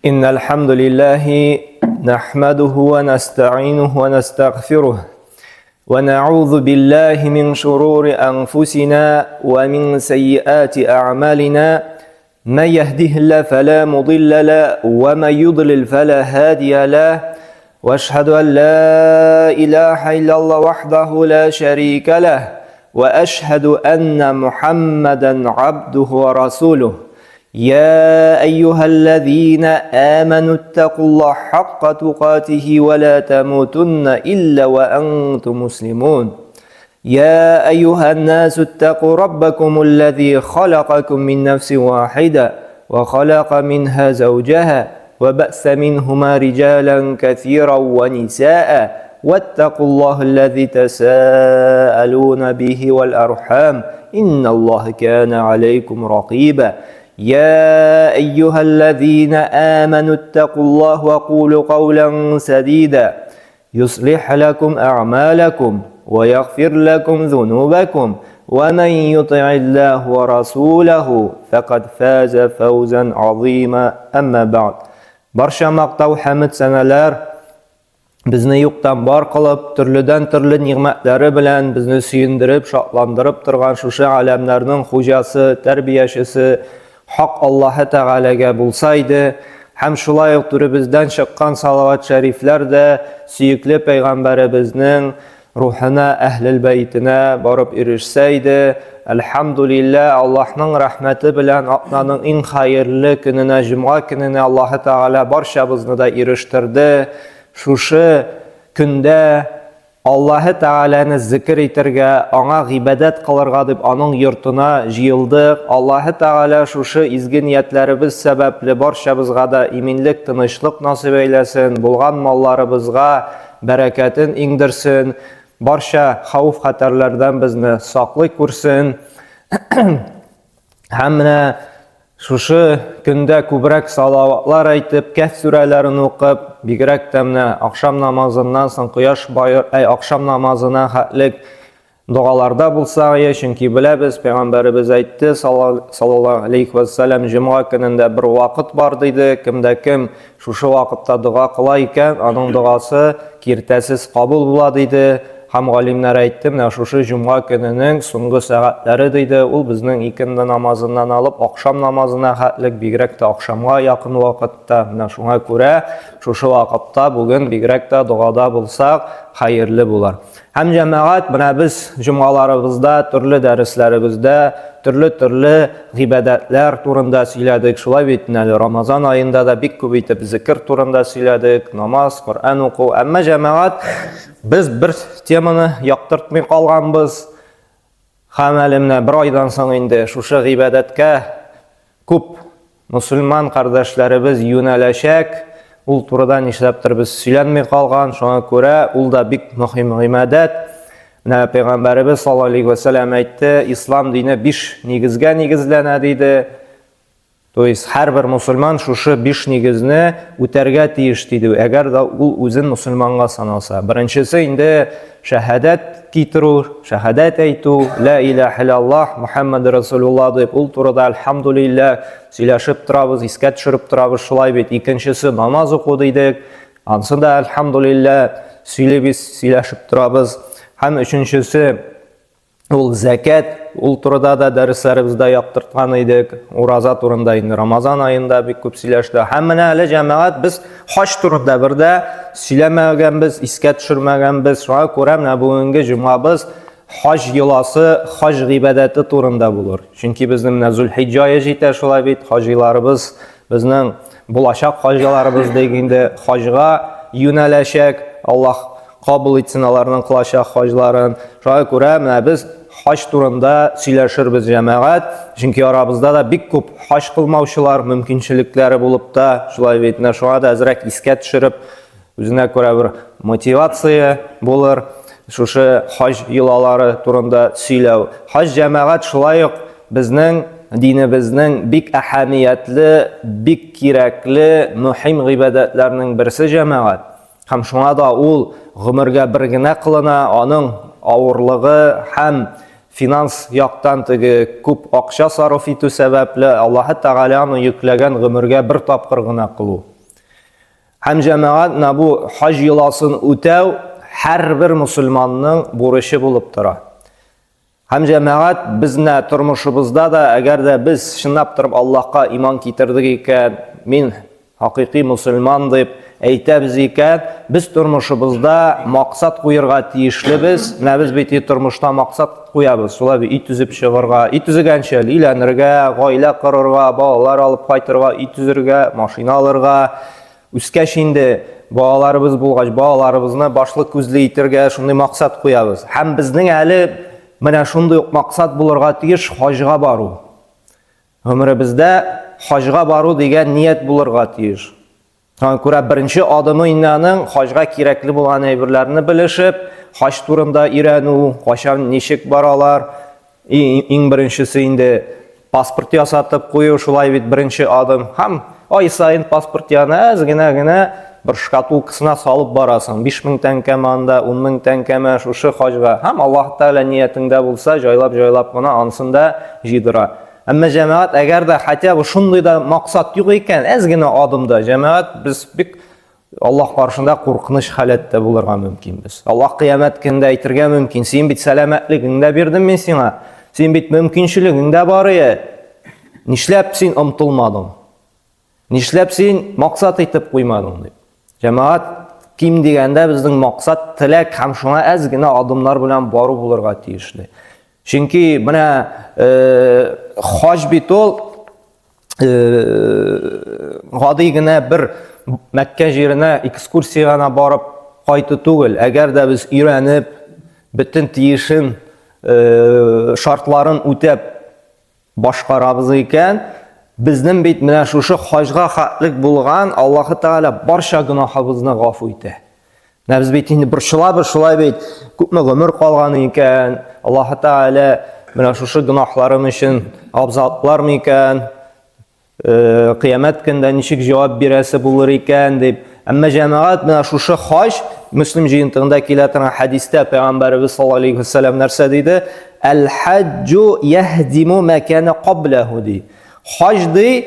إن الحمد لله نحمده ونستعينه ونستغفره ونعوذ بالله من شرور أنفسنا ومن سيئات أعمالنا من يهده الله فلا مضل له ومن يضلل فلا هادي له وأشهد أن لا إله إلا الله وحده لا شريك له وأشهد أن محمدا عبده ورسوله يا أيها الذين آمنوا اتقوا الله حق تقاته ولا تموتن إلا وأنتم مسلمون يا أيها الناس اتقوا ربكم الذي خلقكم من نفس واحدة وخلق منها زوجها وبأس منهما رجالا كثيرا ونساء واتقوا الله الذي تساءلون به والأرحام إن الله كان عليكم رقيبا يا أيها الذين آمنوا اتقوا الله وقولوا قولا سديدا يصلح لكم أعمالكم ويغفر لكم ذنوبكم ومن يطع الله ورسوله فقد فاز فوزا عظيما أما بعد برشا مقطع حمد سنالار bizni yo'qdan bor qilib, turli ne'matlari bilan bizni suyundirib, shoqlantirib turgan shu alamlarning xo'jasi, tarbiyachisi haq Alloh taolaga bo'lsaydi, ham shulay turib bizdan chiqqan salovat shariflarda suyukli payg'ambarimizning ruhina, ahlul baytina borib erishsaydi, alhamdulillah Allohning rahmati bilan Oqnaning eng xayrli kunini, juma kunini Alloh taola barchamizni da erishtirdi. Şuşu kunda Alloh taolani zikr etirga, ona ibodat qilirga deb onun yurtuna jiyildik. Alloh taola şuşu izgi niyatlarimiz sababli barchamizga da iminlik, tinchlik nasib eylesin. Bo'lgan mollarımızga barakatin ingdirsin. Barcha xavf xatarlardan bizni saqlik ko'rsin. Hamma Şuşu kunda ko'proq salavatlar aytib, Kahf suralarini o'qib, bigrak tamna akşam namazından so'ng quyosh boyir, akşam namazına xatlik duolarda bo'lsak, chunki bilamiz payg'ambarimiz aytdi sallallohu alayhi vasallam juma kunida bir vaqt bor dedi, kimda kim shu vaqtda duo qilar ekan, uning duosi kirtasiz qabul bo'ladi dedi. Ham olimlar aytdi, mana shu juma kunining so'nggi soatlari deydi, u bizning ikindi namozidan olib oqshom namozina xatlik bigrakda oqshomga yaqin vaqtda, mana shunga ko'ra shu vaqtda bugun bigrakda duoda bo'lsak xayrli bo'lar. Ham jamoat mana biz jumalarimizda, turli darslarimizda turli ibodatlar turunda siyladik. Shulay bitnali Ramazon oyida da bek ko'paytib zikr turunda siyladik, namoz, Qur'on o'quv. Amma jamoat biz bir temani yoqtirtmay qolganmiz. Hamalimni bir oydan so'ng endi shu ibodatga ko'p musulmon qardoshlarimiz yo'nalashak, ul turidan ishlabdir biz siylanmay qolgan. Shunga ko'ra ul da bek muhim ibodat. Payg'ambarimiz sallallohu alayhi vasallam aytdi, islom dini 5 negizga negizlanadi dedi. To'yis har bir musulmon shu 5 negizni o'targa tegish dedi. Agar da u o'zini musulmonga sanasa. Birinchisi endi shahodat keltiruv, shahodat aytuv, la ilaha illalloh Muhammad rasululloh deb ul turida alhamdulillah silashib turamiz, isga tushirib turamiz. Shulay bet. Ikkinchisi namoz o'qib deydik. Ansida alhamdulillah silashib turamiz. Ham üçüncüsü ul zakat, ul turida da darslarimizda yoqtirgan edik. Roza turunda endi Ramazon oyida bek ko'p silashdi. Hammani hali jamoat biz haj turida birda silamaganmiz, isga tushirmaganmiz. Shunga ko'ra mana bugungi jumamiz haj yilasi, haj ibodati turida bo'lar. Chunki bizning Zulhijjoga yetadi, shulay bit hajlarimiz bizning bo'lajak hajlarimiz deganda hajga yo'nalashak. Alloh qabul etsin onlarning qilashaq hajlarin. Shunga ko'ra mana biz haj turunda silashirmiz jamoat. Chunki orabizda da bek ko'p haj qilmovchilar mumkinchiliklari bo'libdi. Shulay betna shunga da azrak isga tushirib, o'zina ko'ra bir motivatsiya bo'lar. Shu haj yilolari turunda silav. Haj jamoat shulay bizning dinimizning bek ahamiyatli, bek kerakli, muhim ibodatlarning birisi jamoat. Ham shunga da ul g'umurga birgina qilina, onun og'irligi ham finans yoqdan ko'p ақша sarf etu sababli Alloh taolaning yuklagan g'umurga bir topqir g'ina qilu. Һәм җәмәгать бу хаҗ йоласын үтәү һәрбер мусульманның бурычы булып тора. Һәм җәмәгать безне тормышыбызда да, әгәр дә без чынлап торып Аллаһка иман китердек икән, мин хакыйкый мусульман дип әйтәбез икән, без тормышыбызда максат куярга тиешлебез. Без бит тормышта максат куябыз. Шулай ит үзеп чыгарга, ит үзегәнчә өйләнергә, гаилә корырга, балалар алып кайтырга, ит үзергә, машина алырга, үскәч инде балаларыбыз булгач, балаларыбызны башлы күзле итәргә шундый максат куябыз. Һәм безнең әле менә шундый максат булырга тиеш хаҗга бару. Гомеребездә хаҗга бару дигән ният булырга тиеш. Шуңа күрә беренче адымы иннәнең хаҗга кирәкле булган әйберләрне белешеп, хаҗ турында өйрәнү, кайчан ничек баралар, иң беренчесе инде паспорт ясатып кую, шулай бит беренче адым. Һәм ай сайын паспорт янә генә bir шкатулкасына салып барасың. 5000 тәңкәме анда, 10000 тәңкәме шушы хаҗга. Һәм Аллаһ Тәгалә ниятендә булса, җайлап кына ансында җыйдыра. Әмма җәмәгать әгәр дә хотя бы шундый да максат юк икән, генә адымда җәмәгать без бик Аллаһ каршында куркыныч халәттә булырга мөмкин без. Аллаһ кыямәт көндә әйтергә мөмкин: "Син бит сәламәтлегеңдә бирдем мин сиңа. Син бит мөмкинчелегеңдә бар иде. Нишләп син омтылмадың? Нишләп син максат итеп куймадың?" дип. Җәмәгать ким дигәндә безнең максат, теләк һәм шуңа генә адымнар белән бару булырга тиешле. Чөнки менә хаҗ бит ул гади генә бер Мәккә җиренә экскурсияга барып кайту түгел. Әгәр дә без өйрәнеп, бөтен тиешен шартларын үтәп башкарабыз икән, безнең бит менә шушы хаҗга хаклык булган Аллаһ Тәгалә барча гынаһыбызны гафу итә. Без бит инде шулай бит күпме гомер калган икән, Аллаһ Тәгалә менә шушы гынаһларым өчен абзатлар микән, кыямәт көндә ничек җавап бирәсе булыр икән дип. Әмма җәмәгать менә шушы хаҗ Муслим җыентыгында килә торган хадистә Пәйгамбәрбез саллаллаһу алейхи ва саллям нәрсә диде? Әл-хаҗҗу яхдиму ма кана каблаху ди. Хаҗ ди,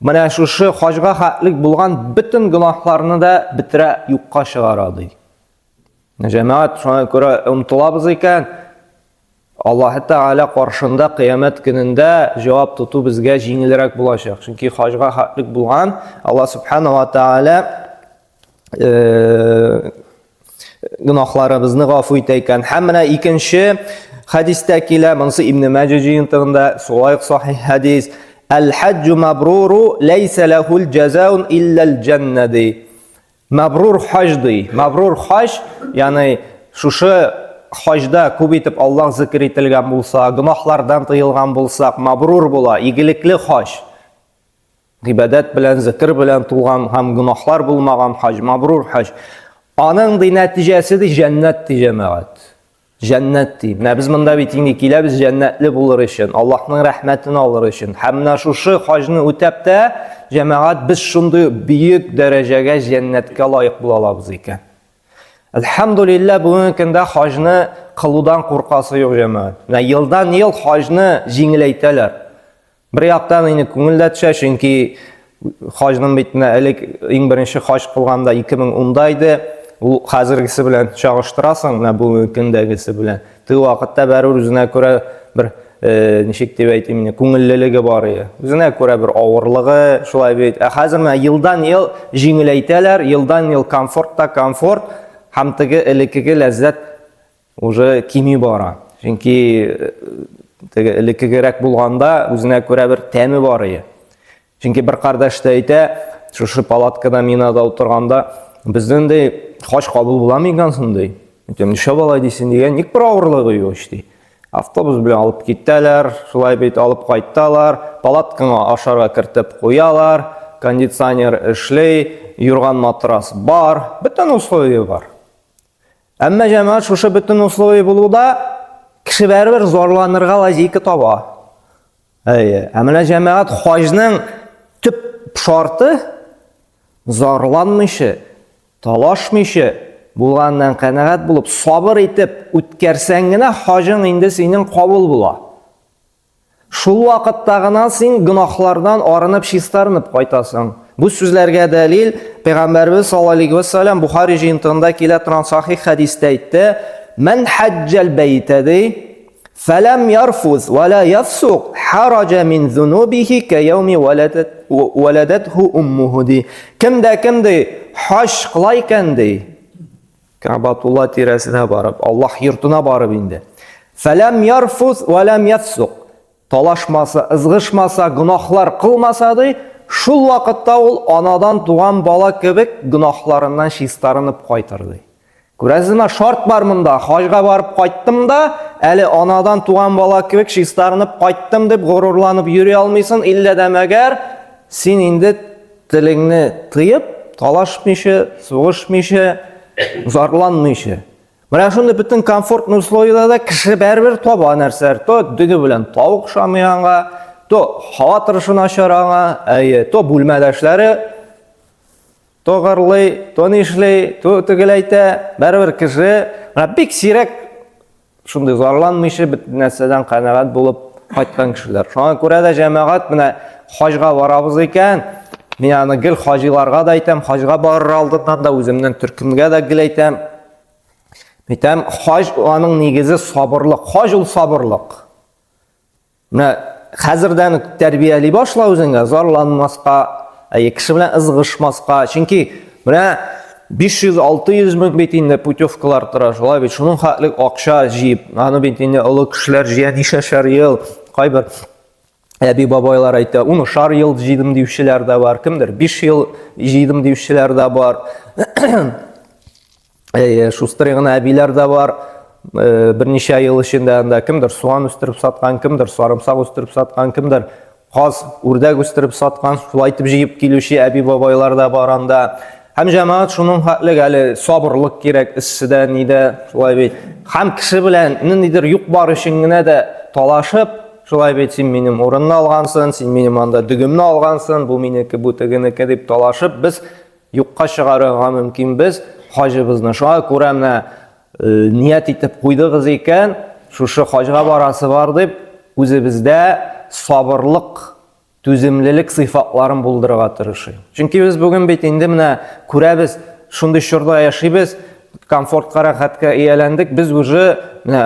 менә шушы хаҗга хаклык булган бөтен гынаһларны да битерә, юкка чыгара ди. Җәмәгать шуңа күрә омтылабыз икән, Аллаһ Тәгалә каршында кыямәт көнендә җавап тоту безгә җиңелрәк булачак. Чөнки хаҗга хаклык булган Аллаһ Субханаһу ва Тәгалә гынаһларыбызны гафу итә икән. Һәм менә икенче хадистә килә, монысы Ибн Маҗа җыентыгында, сулай сахих хадис: "Әл-хаҗҗу мабруру лейса лахул җазаун илля җанна" ди. Мабрур хаҗ ди. Мабрур хаҗ, ягъни шушы хаҗда күп итеп Аллаһ зикр ителгән булса, гынаһлардан тыелган булсак, мабрур була, игелекле хаҗ. Гыйбадат белән, зикр белән тулган һәм гынаһлар булмаган хаҗ, мабрур хаҗ. Аның ди нәтиҗәсе ди җәннәт ди җәмәгать. Җәннәт ди. Без монда бит инде киләбез җәннәтле булыр өчен, Аллаһның рәхмәтен алыр өчен. Һәм менә шушы хаҗны үтәп тә җәмәгать без шундый бөек дәрәҗәгә җәннәткә лаек була алабыз икән. Әлхәмдүлилләһ, бүгенге көндә хаҗны кылудан куркасы юк җәмәгать. Елдан-ел хаҗны җиңеләйтәләр. Бер яктан инде күңелдә төшә, чөнки хаҗның битенә элек иң беренче хаҗ кылганда 2010да иде. Ул хәзергесе белән чагыштырасың, бүгенге көндәгесе белән. Тый вакытта бәрүр үзенә күрә бер ничек дип әйтим, күңеллелеге бар иде. Үзенә күрә бер авырлыгы, шулай бит. Хәзер менә елдан-ел җиңеләйтәләр, елдан-ел комфортта комфорт. Һәм теге элеккеге ләззәт уже кими бара. Чөнки теге элеккегерәк булганда үзенә күрә бер тәме бар иде. Чөнки бер кардәш тә әйтә, шушы палаткада минада утырганда, бездән дә хаҗ кабул буламы икән ди. Нишләп алай дисең дигән, ник бер авырлыгы юк ди. Автобус белән алып киттеләр, шулай бит алып кайттылар, палаткага ашарга кертеп куялар, кондиционер эшләй, юрган матрас бар, бөтен условия бар. Әмма җәмәгать шушы бөтен условия булуда кеше бәрбер зарланырга лазика таба. Әмма җәмәгать хаҗның төп шарты зарланмыйча, талашмыйча булганнан канәгать булып, сабыр итеп үткәрсәң генә хаҗың инде синең кабул була. Шул вакытта гына син гынаһлардан арынып, чистарынып кайтасың. Бу сүзләргә дәлил Peygamberimiz sallallahu aleyhi ve sellem Buhari jiyintığında kile sahih hadiste aytdı. Men haccel beytedi felem yarfuz ve la yafsuq haraca min zunubihi ke yevmi veledethu ummuhu di. Kimde hac kılayken di. Kabatullah tiresine barıp, Allah yurtuna barıp indi. Felem yarfuz ve lem yafsuq. Talaşmasa, ızgışmasa, günahlar kılmasa di. Şul vaqtda ol anadan tuğan bala kebek günahlarından şistaranıp qaytırdı. Күрәсезме, шарт бар монда. Хаҗга барып кайттым да, әле анадан туган бала кебек шистарынып кайттым дип горурланып йөри алмыйсың, иллә дә мәгәр син инде телеңне тыйып, талашмыйча, сугышмыйча, зарланмыйча. Менә шундый бөтен комфортный условияларда кеше бәрбер таба нәрсәләр, то диге белән тавык шамыянга, то һава торышы начаранга, то бүлмәдәшләре то гырлый, то нишлей, то тегеләйтә, бәрбер кеше, бик сирәк шундый зарланмыйча бөтен нәрсәдән канәгать булып кайткан кешеләр. Шуңа күрә дә җәмәгать менә хаҗга барабыз икән, мин аны гел хаҗиларга да әйтәм, хаҗга барыр алдыннан да үземнең төркемгә дә гел әйтәм. Әйтәм, хаҗ аның нигезе сабырлык, хаҗ ул сабырлык. Менә хәзердән тәрбияли башла үзеңгә, зарланмаска, кеше белән ызгышмаска. Чөнки менә 500-600 мең бит инде путевкалар тора, шулай бит шуның хәтлек акча җыеп, аны бит инде олы кешеләр җыя нишәшәр ел, кайбер әби бабайлар әйтә, 10 ел җыйдым диючеләр дә бар, кемдер 5 ел җыйдым диючеләр дә бар. Шустрый гына әбиләр дә бар. Берничә ел эчендә анда кемдер суган үстереп саткан, кемдер сарымсак үстереп саткан, кемдер каз, үрдәк үстереп саткан, шулай итеп җыеп килүче әби бабайлар да бар анда. Һәм җәмәгать шуның хәтлек әле сабырлык кирәк иссидә, нидә, шулай бит. Һәм кеше белән ниндидер юк бар өчен генә дә талашып, шулай бит син минем урынны алгансың, син минем анда дөгемне алгансың, бу минеке, бу тегенеке дип талашып, без юкка чыгарырга мөмкин без хаҗыбызны. Шуңа күрә менә ният итеп куйдыгыз икән, шушы хаҗга барасы бар дип, үзебездә сабырлык, түземлелек сыйфатларын булдырырга тырышыйк. Чөнки без бүген бит инде менә күрәбез, шундый чорда яшибез, комфортка, рәхәткә ияләндек, без уже менә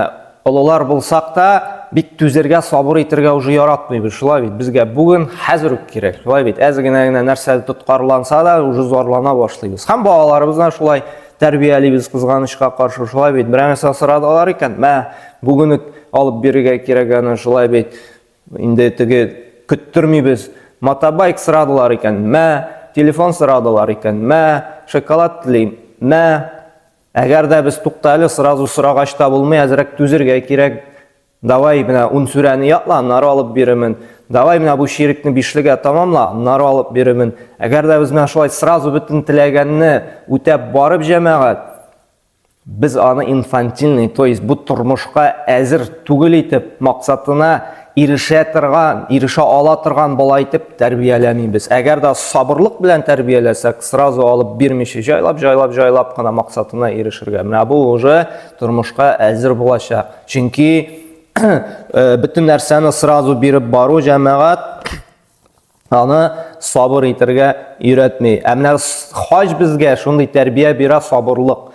олылар булсак та бик түзәргә, сабыр итәргә уже яратмыйбыз. Шулай бит безгә бүген хәзер үк кирәк. Шулай бит әз генә нәрсә тоткарланса да уже зарлана башлыйбыз. Һәм балаларыбызны шулай тәрбиялибез, кызганычка каршы. Шулай бит берәр нәрсә сорадылар икән, мә бүген алып бирергә кирәк аны, шулай бит инде теге көттөрмибез. Мотобайк сорадылар икән, мә телефон сорадылар икән, мә шоколад телим, мә әгәр дә без туктале сразу сорагач та булмый, әзрәк түзергә кирәк. Давай менә 10 сүрәне ятла, нары алып бирәмен. Давай менә бу ширикне 5-легә тамамла, нары алып бирәмен. Әгәр дә без менә шулай сразу бөтен теләгәнне үтәп барып җәмәгать, без аны инфантильный, то есть бу тормышка әзер түгел итеп, максатына ирешә торган, ирешә ала торган бала итеп тәрбияләмибез. Әгәр дә сабырлык белән тәрбияләсәк, сразу алып бирмичә, җайлап кына максатына ирешергә. Менә бу уже тормышка әзер булачак. Чөнки бөтен нәрсәне сразу биреп бару җәмәгать аны сабыр итәргә өйрәтми. Ә менә хаҗ безгә шундый тәрбия бирә, сабырлык.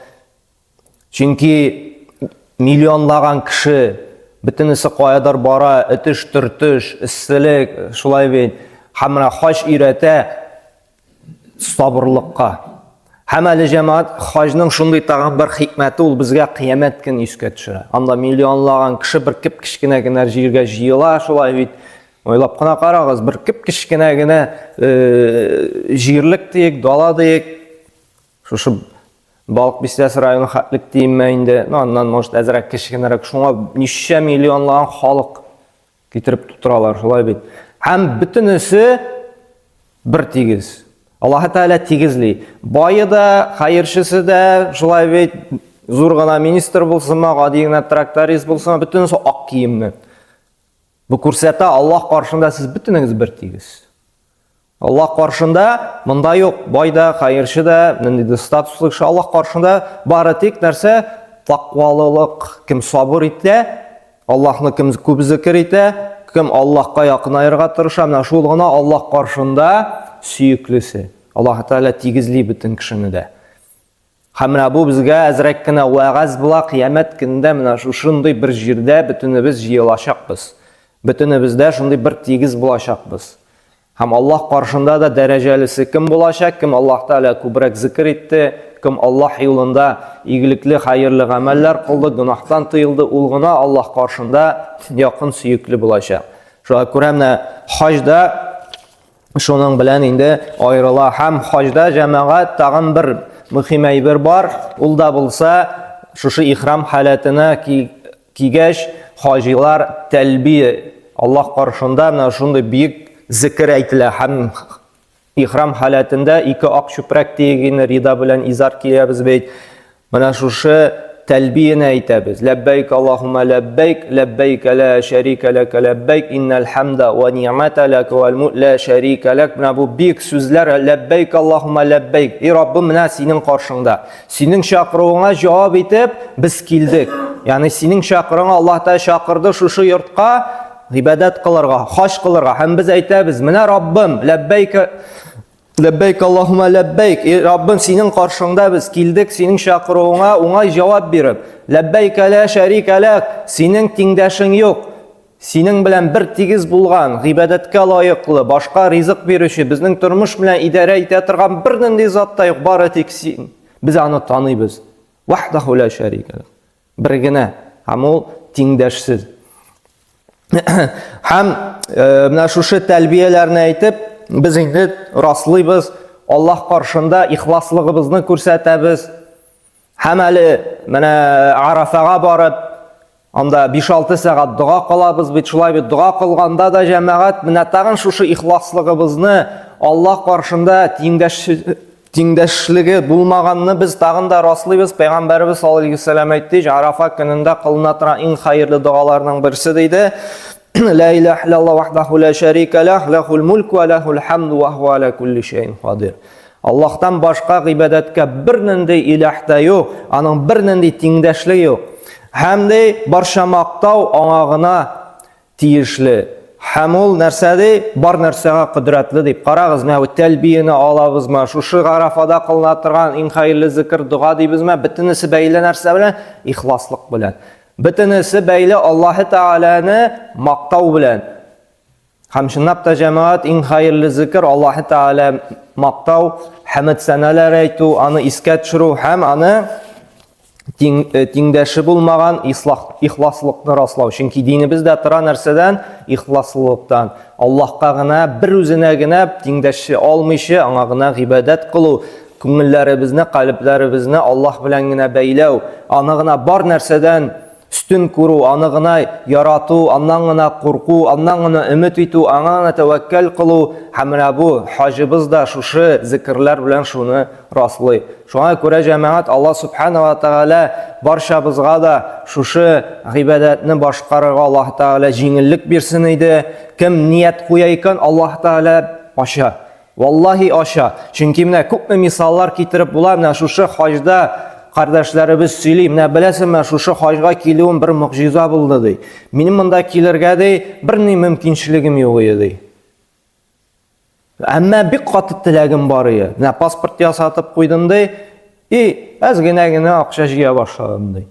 Чөнки миллионлаган кеше бөтенесе каядыр бара, этеш-төртеш, исселек, шулай бит. Һәм менә хаҗ өйрәтә сабырлыкка. Һәм әле җәмәгать хаҗның шундый тагын бер хикмәте ул безгә кыямәт көн искә төшерә. Анда миллионлаган кеше бер кичкенә генә җиргә җыела, шулай бит. Ойлап кына карагыз, бер кичкенә генә җирлек диек, дала диек. Шушы Балык бистәсе районы хәтлек тиемме инде. Аннан может әзрәк кичкенәрәк, шуңа ничә миллионлаган халык китереп тутыралар, шулай бит. Һәм бөтенесе бер тигез. Аллаһ Тәгалә тигезли. Байы да, хәерчесе дә, шулай бит, зур гына министр булсынмы, гади гына тракторист булсынмы, бөтенесе ак киемне. Бу күрсәтә, Аллаһ каршында сез бөтенегез бер тигез. Аллаһ каршында монда юк, байда, хәерче дә, нинди статуслы кеше, Аллаһ каршында бары тик нәрсә тақвалылык, кем сабыр итә, Аллаһны кем күп зикр итә, кем Аллаһка якынайырга тырыша, менә шул гына Аллаһ каршында сөеклесе. Аллаһ Таала тигезли бөтен кешене дә. Һәм менә бу безгә әзрәк кенә вәгазь була, кыямәт көндә менә шушындый бер җирдә бөтенебез җыелачакбыз. Бөтенебездә шундый бер тигез булачакбыз. Һәм Аллаһ каршында да дәрәҗәлесе кем булачак, кем Аллаһ Таала күбрәк зикр итте, кем Аллаһ юлында игелекле, хәерле гамәлләр кылды, гынаһтан тыелды, ул гына Аллаһ каршында якын сөекле булачак. Шуңа күрә менә хаҗда шуның белән инде аерыла. Һәм хаҗда җәмәгать тагын бер мөһим әйбер бар. Ул да булса, шушы ихрам халәтенә кигәч, хаҗилар тәлбия Аллаһ каршында менә шундый бик зикр әйтелә. Һәм ихрам халәтендә ике ак чүпрәк тигән рида белән изар киябез бит. Менә шушы тәлбияне әйтәбез. Ләббәйк Аллаһумма ләббәйк, ләббәйк ла шәрика ләк ләббәйк, иннал хамда ва ниъмата ләк вал мулк ла шәрика ләк. Менә бу бик сүзләр. Ләббәйк Аллаһумма ләббәйк. И Раббым, менә синең каршыңда. Синең чакыруыңа җавап итеп без килдек. Ягъни синең чакыруыңа Аллаһ Таала чакырды шушы йортка гыйбадат кылырга, хаҗ кылырга. Һәм без әйтәбез: менә Раббым, ләббәйк Ләббәйк Аллаһумма ләббәйк. Раббым, синең каршыңда без килдек, синең чакыруыңа уңай җавап биреп. Ләббәйк ла шәрика ләк. Синең тиңдәшең юк. Синең белән бер тигез булган, гыйбадәткә лаеклы, башка ризык бирүче, безнең тормыш белән идарә итә торган бер нинди зат та юк, бары тик син. Без аны таныйбыз. Вахдаху ла шәрика ләк. Бер генә, һәм ул тиңдәшсез. Һәм менә шушы тәлбияләрне әйтеп, biz инде раслыйбыз, Аллаһ каршында ихласлыгыбызны күрсәтәбез. Һәм әле менә Арафага барып, анда 5-6 сәгать дуа кылабыз бит, шулай бит дуа кылганда да җәмәгать менә тагын шушы ихласлыгыбызны, Аллаһ каршында тиңдәшлеге булмаганны без тагын да раслыйбыз. Пәйгамбәрбез саллаллаһу алейһи ва сәллям әйтте, Арафа көнендә кылына торган иң хәерле дуаларның берсе диде: لا إله إلا الله وحده لا شريك له له الملك وله الحمد وهو على كل شيء قدير. Аллаһтан башка гыйбадәткә бер нинди илаһ та юк, аның бер нинди тиңдәшлеге юк. Һәм дә барча мактау аңа гына тиешле. Һәм ул нәрсәдә бар нәрсәгә кудрәтле дип. Карагыз, менә тәлбияне алабызмы? Шушы Арафада кылына торган иң хәерле зикр, дуа дибезме? Бөтенесе бәйле нәрсә белән? Ихласлык белән. Бөтенесе бәйле Аллаһ Тааланы мактау белән. Һәм шуннап та җәмәгать иң хәерле зикр Аллаһ Таала мактау, хәмд сәнәләр әйтү, аны искә төшерү һәм аны тиңдәше булмаган ихласлыкны раслау. Чөнки динебездә тора нәрсәдән? Ихласлыктан. Аллаһка гына, бер үзенә генә тиңдәше алмыйча, аңа гына гыйбадат кылу, күңелләребезне, калпларыбызны Аллаһ белән генә бәйләү, аны гына бар нәрсәдән üstün күрү, аны гына ярату, аннан гына курку, аннан гына өмет итү, аңа гына тәвәккәл кылу. Һәм менә бу хаҗыбыз да шушы зикрләр белән шуны раслый. Шуңа күрә җәмәгать Аллаһ субхана ва тааля барчабызга да шушы гыйбадатны башкарырга Аллаһ Таала җиңеллек бирсен иде. Кем ният куя икән, Аллаһ Таала аша. Валлаһи аша. Чөнки менә күпме мисаллар китереп була. Менә шушы хаҗда кардәшләребез сөйли, менә беләсезме, шушы хаҗга килүем бер мөгъҗиза булды ди. Минем монда килергә ди бер ни мөмкинчелегем юк иде. Әмма бик каты теләгем бар иде. Менә паспорт ясатып куйдым ди, әз генә акча җыя башладым ди.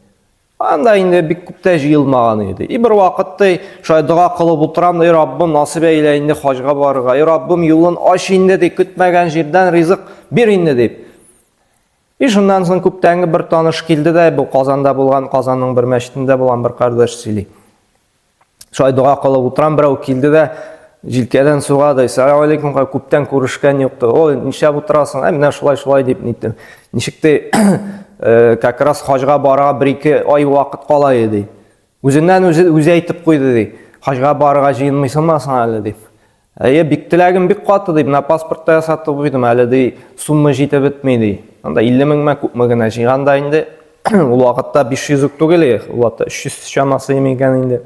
Анда инде бик күптә җыелмаган иде. Бер вакытта шулай дуа кылып утырам ди, Раббым насыйп әйлә инде хаҗга барырга. Раббым юлын аш инде ди, көтмәгән җирдән ризык бир инде дип. Шуннан соң күптәнге бер таныш килде дә, бу Казанда булган, Казанның бер мәчетендә булган бер кардәш сөйли. Шулай дуа кылып утырам, берәү килде дә җилкәдән суга да, "Ассаламу алейкум, күптән күрешкән юкты. Ой, нишләп утырасың?" Менә шулай дип нитте. Ничек тә как раз хаҗга барырга 1-2 ай вакыт кала иде. Үзеннән үзе әйтеп куйды ди. Хаҗга барырга җыенмыйсыңмы әле дип. Бик теләгем бик каты дип, менә паспортта ясатып куйдым, әле ди сумма җитеп бетми ди. Анда 50 мең күпме генә җыйганда инде. Ул вакытта 500 түгел, ул вакытта 300 чамасы имегән инде.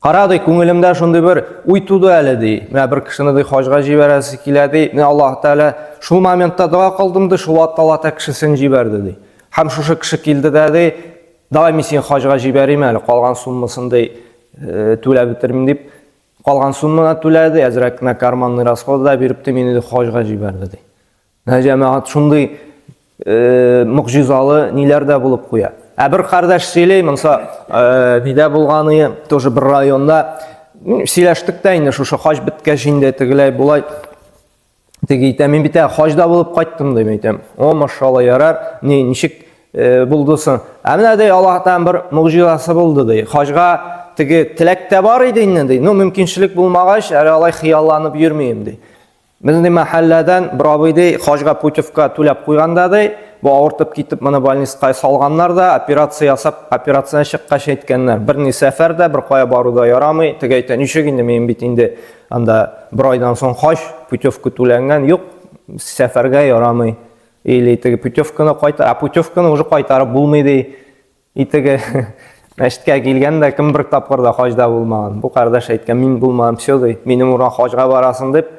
Карады, күңелемдә шундый бер уй туды әле ди. Менә бер кешене ди хаҗга җибәрәсе килә ди. Менә Аллаһ Таала шул моментта дуа кылдым ди, шул вакытта Аллаһ Таала кешесен җибәрде ди. Һәм шушы кеше килде дә ди, "Давай мин сине хаҗга җибәрим әле, калган суммасын ди түләп битермим" дип, калган сумманы түләде, әзрәк кенә карманный расходы да бирипти, мине дә хаҗга җибәрде ди. Җәмәгать шундый мөгъҗизалы ниләр дә булып куя. Бер кардәш сөйли, монса нидә булганы, тоже бер районда сөйләштек тә инде, шушы хаҗ беткәч инде тегеләй булай. Теге әйтә, мин бит хаҗда булып кайттым дип әйтәм. О, машалла ярар, ничек булды соң? Менә дә Аллаһтан бер мөгъҗизасы булды ди. Хаҗга теге теләк тә бар иде инде ди. Мөмкинчелек булмагач, әле алай хыялланып йөрмим ди. Безнең мәхәлләдән бер абый ди, хаҗга путевка түләп куйганда ди, бу авыртып китеп, моны больницага салганнар да, операция ясап, операциядән чыккач әйткәннәр. Берни сәфәрдә, бер кая баруда ярамый. Теге әйтә, ничек инде мин бит инде анда бер айдан соң хаҗ путевка түләнгән, юк, сәфәргә ярамый. Или теге путевканы кайта, путевканы уже кайтарып булмый ди. Теге мәчеткә килгәндә кем бер тапкыр да хаҗда булмаган. Бу кардәш әйткән, мин булмадым, все ди. Минем урын хаҗга барасың дип,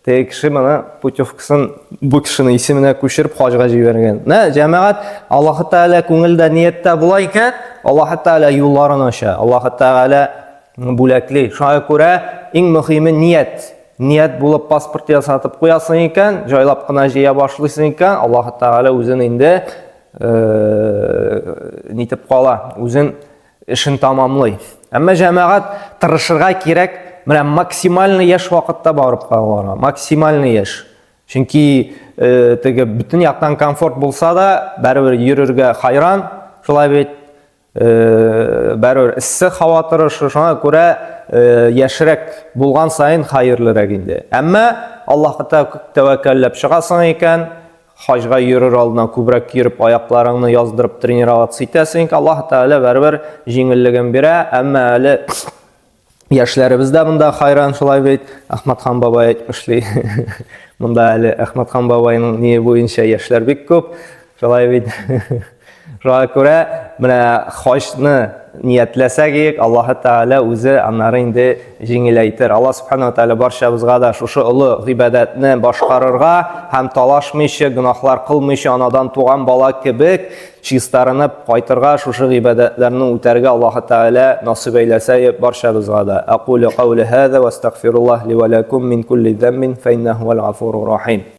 теге кеше моны путевкасын бу кешенең исеменә күчереп хаҗга җибәргән. Җәмәгать, Аллаһ Тәгалә күңелдә ниятдә була икән, Аллаһ Тәгалә юлларын ача. Аллаһ Тәгалә бүләкли. Шуңа күрә иң мөһиме ният. Ният булып паспорт ясатып куясың икән, җайлап кына җыя башлыйсың икән, Аллаһ Тәгалә үзен инде нитеп кала, үзен эшен тамамлый. Әмма җәмәгать тырышырга кирәк, менә максимальный яшь вакытта барып калырга, максимальный яшь. Чөнки теге бүтән яктан комфорт булса да, бәрбер йөрергә хайран, шулай бит бәрбер иссе һава торышы, шуңа күрә яшьрәк булган сайын хайырлырак инде. Әмма Аллаһка тәвәккәлләп чыгасың икән, хаҗга йөрер алдына күбрәк йөреп, аякларыңны яздырып тренироваться итәсең, Аллаһ Тәгалә бәрбер җиңеллеген бирә. Әмма әле яшьләребездә монда хайран, шулай бит Әхмәтхан бабай әйтмешли. Монда әле Әхмәтхан бабайның ни буенча яшьләр бик күп, шулай бит. Шуңа күрә менә хаҗны ниятләсәк, Аллаһ Тәгалә үзе аннары инде җиңеләйтер. Аллаһ Субханаһу Тәгалә барчабызга да шушы олы гыйбадәтне башкарырга һәм талашмыйча, гөнаһлар кылмыйча, анадан туган бала кебек чистарынып кайтырга, шушы гыйбадәтләрне үтәргә Аллаһ Тәгалә насыйп әйләсә барчабызга да. Aqulu qawli hadha wa astaghfirullah li wa lakum min kulli dhanbin fa innahu al-ghafurur rahim.